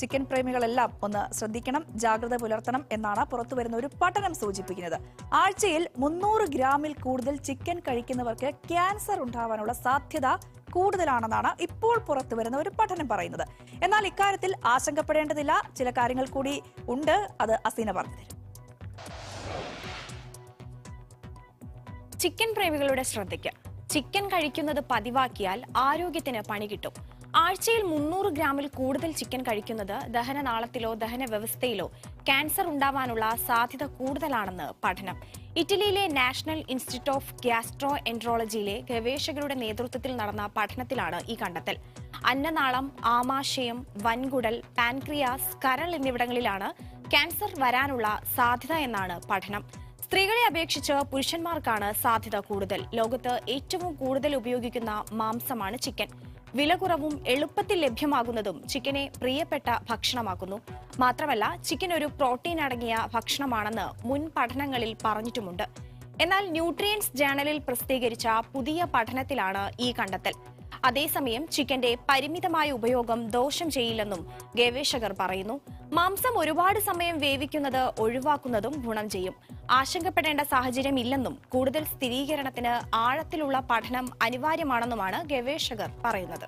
Chicken പ്രേമികളെല്ലാം ഒന്ന് ശ്രദ്ധിക്കണം, ജാഗ്രത പുലർത്തണം എന്നാണ് പുറത്തുവരുന്ന ഒരു പഠനം സൂചിപ്പിക്കുന്നത്. ആഴ്ചയിൽ 300 ഗ്രാമിൽ കൂടുതൽ ചിക്കൻ കഴിക്കുന്നവർക്ക് ക്യാൻസർ ഉണ്ടാവാനുള്ള സാധ്യത കൂടുതലാണെന്നാണ് ഇപ്പോൾ പുറത്തുവരുന്ന ഒരു പഠനം പറയുന്നത്. എന്നാൽ ഇക്കാര്യത്തിൽ ആശങ്കപ്പെടേണ്ടതില്ല, ചില കാര്യങ്ങൾ കൂടി ഉണ്ട്. അത് അസീന പറഞ്ഞുതരും. ചിക്കൻ പ്രേമികളുടെ ശ്രദ്ധയ്ക്ക്, ചിക്കൻ കഴിക്കുന്നത് പതിവാക്കിയാൽ ആരോഗ്യത്തിന് പണി കിട്ടും. ആഴ്ചയിൽ 300 ഗ്രാമിൽ കൂടുതൽ ചിക്കൻ കഴിക്കുന്നത് ദഹനനാളത്തിലോ ദഹന വ്യവസ്ഥയിലോ ക്യാൻസർ ഉണ്ടാവാനുള്ള സാധ്യത കൂടുതലാണെന്ന് പഠനം. ഇറ്റലിയിലെ നാഷണൽ ഇൻസ്റ്റിറ്റ്യൂട്ട് ഓഫ് ഗ്യാസ്ട്രോ എൻട്രോളജിയിലെ ഗവേഷകരുടെ നേതൃത്വത്തിൽ നടന്ന പഠനത്തിലാണ് ഈ കണ്ടെത്തൽ. അന്നനാളം, ആമാശയം, വൻകുടൽ, പാൻക്രിയാസ്, കരൾ എന്നിവിടങ്ങളിലാണ് ക്യാൻസർ വരാനുള്ള സാധ്യത എന്നാണ് പഠനം. സ്ത്രീകളെ അപേക്ഷിച്ച് പുരുഷന്മാർക്കാണ് സാധ്യത കൂടുതൽ. ലോകത്ത് ഏറ്റവും കൂടുതൽ ഉപയോഗിക്കുന്ന മാംസമാണ് ചിക്കൻ. വില കുറവും എളുപ്പത്തിൽ ലഭ്യമാകുന്നതും ചിക്കനെ പ്രിയപ്പെട്ട ഭക്ഷണമാക്കുന്നു. മാത്രമല്ല, ചിക്കൻ ഒരു പ്രോട്ടീൻ അടങ്ങിയ ഭക്ഷണമാണെന്ന് മുൻ പഠനങ്ങളിൽ പറഞ്ഞിട്ടുമുണ്ട്. എന്നാൽ ന്യൂട്രിയൻസ് ജേണലിൽ പ്രസിദ്ധീകരിച്ച പുതിയ പഠനത്തിലാണ് ഈ കണ്ടെത്തൽ. അതേസമയം ചിക്കന്റെ പരിമിതമായ ഉപയോഗം ദോഷം ചെയ്യില്ലെന്നും ഗവേഷകർ പറയുന്നു. മാംസം ഒരുപാട് സമയം വേവിക്കുന്നത് ഒഴിവാക്കുന്നതും ഗുണം ചെയ്യും. ആശങ്കപ്പെടേണ്ട സാഹചര്യമില്ലെന്നും കൂടുതൽ സ്ഥിരീകരണത്തിന് ആഴത്തിലുള്ള പഠനം അനിവാര്യമാണെന്നുമാണ് ഗവേഷകർ പറയുന്നത്.